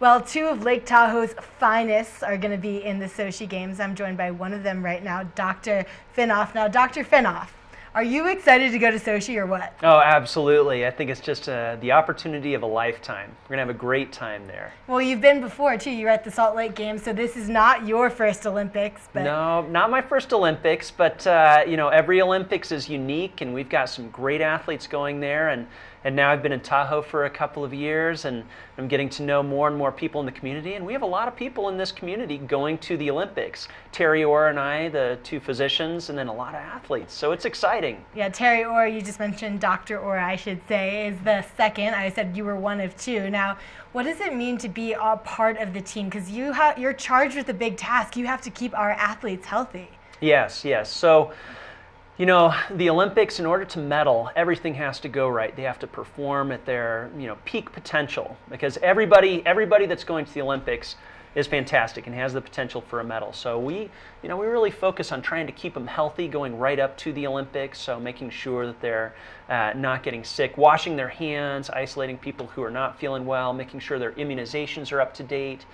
Well, two of Lake Tahoe's finest are going to be in the Sochi Games. I'm joined by one of them right now, Dr. Finoff. Now, Dr. Finoff, are you excited to go to Sochi or what? Oh, absolutely. I think it's just the opportunity of a lifetime. We're going to have a great time there. Well, you've been before, too. You were at the Salt Lake Games, so this is not your first Olympics. But No, not my first Olympics, but every Olympics is unique, and we've got some great athletes going there. And now I've been in Tahoe for a couple of years, and I'm getting to know more and more people in the community. And we have a lot of people in this community going to the Olympics. Terry Orr and I, the two physicians, and then a lot of athletes. So it's exciting. Yeah, Terry Orr, you just mentioned Dr. Orr, I should say, is the second. I said you were one of two. Now, what does it mean to be a part of the team? Because you're charged with a big task. You have to keep our athletes healthy. Yes. So, the Olympics, in order to medal, everything has to go right. They have to perform at their, peak potential, because everybody that's going to the Olympics is fantastic and has the potential for a medal. So we really focus on trying to keep them healthy going right up to the Olympics. So making sure that they're not getting sick, washing their hands, isolating people who are not feeling well, making sure their immunizations are up to date.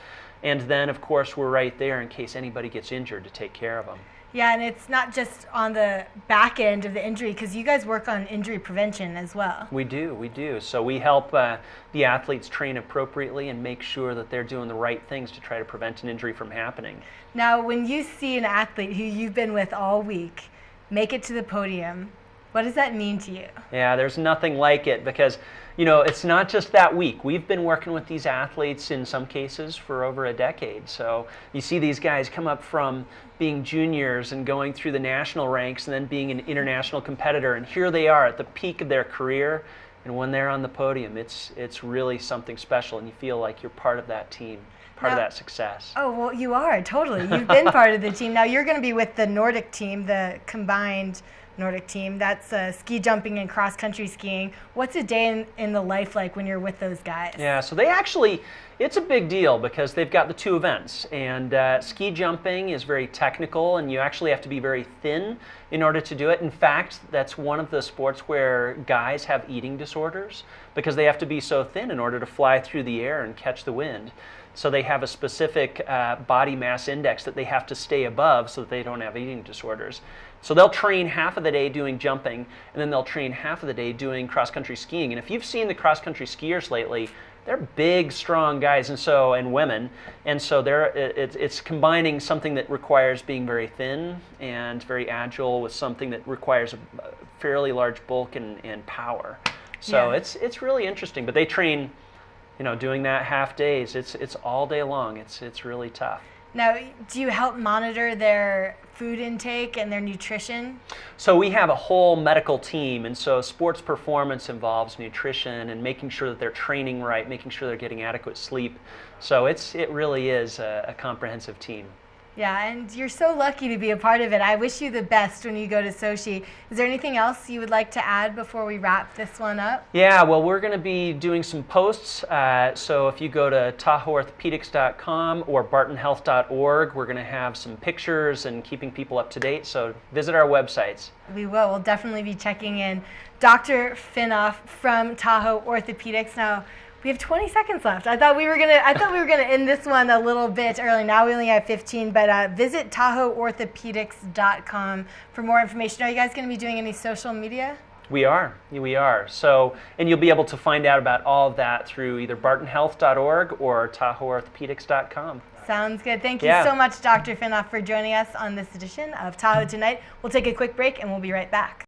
And then, of course, we're right there in case anybody gets injured to take care of them. Yeah, and it's not just on the back end of the injury, because you guys work on injury prevention as well. We do. So we help the athletes train appropriately and make sure that they're doing the right things to try to prevent an injury from happening. Now, when you see an athlete who you've been with all week make it to the podium, what does that mean to you? Yeah, there's nothing like it, because it's not just that week. We've been working with these athletes in some cases for over a decade. So you see these guys come up from being juniors and going through the national ranks and then being an international competitor, and here they are at the peak of their career. And when they're on the podium, it's really something special, and you feel like you're part of that team, part of that success. Oh, well, you are, totally. You've been part of the team. Now you're going to be with the Nordic team, the combined Nordic team. That's ski jumping and cross-country skiing. What's a day in the life like when you're with those guys? Yeah, so it's a big deal because they've got the two events. And ski jumping is very technical, and you actually have to be very thin in order to do it. In fact, that's one of the sports where guys have eating disorders because they have to be so thin in order to fly through the air and catch the wind. So they have a specific body mass index that they have to stay above so that they don't have eating disorders. So they'll train half of the day doing jumping, and then they'll train half of the day doing cross-country skiing. And if you've seen the cross-country skiers lately, they're big, strong guys and women, and so it's combining something that requires being very thin and very agile with something that requires a fairly large bulk and power. So yeah. It's really interesting. But they train, doing that half days. It's all day long. It's really tough. Now, do you help monitor their food intake and their nutrition? So we have a whole medical team, and so sports performance involves nutrition and making sure that they're training right, making sure they're getting adequate sleep. So it really is a comprehensive team. Yeah, and you're so lucky to be a part of it. I wish you the best when you go to Sochi. Is there anything else you would like to add before we wrap this one up? Yeah, well, we're going to be doing some posts. So if you go to TahoeOrthopedics.com or BartonHealth.org, we're going to have some pictures and keeping people up to date. So visit our websites. We will. We'll definitely be checking in. Dr. Finoff from Tahoe Orthopedics. Now, we have 20 seconds left. I thought we were gonna end this one a little bit early. Now we only have 15. But visit TahoeOrthopedics.com for more information. Are you guys going to be doing any social media? We are. So, and you'll be able to find out about all of that through either BartonHealth.org or TahoeOrthopedics.com. Sounds good. Thank you so much, Dr. Finoff, for joining us on this edition of Tahoe Tonight. We'll take a quick break and we'll be right back.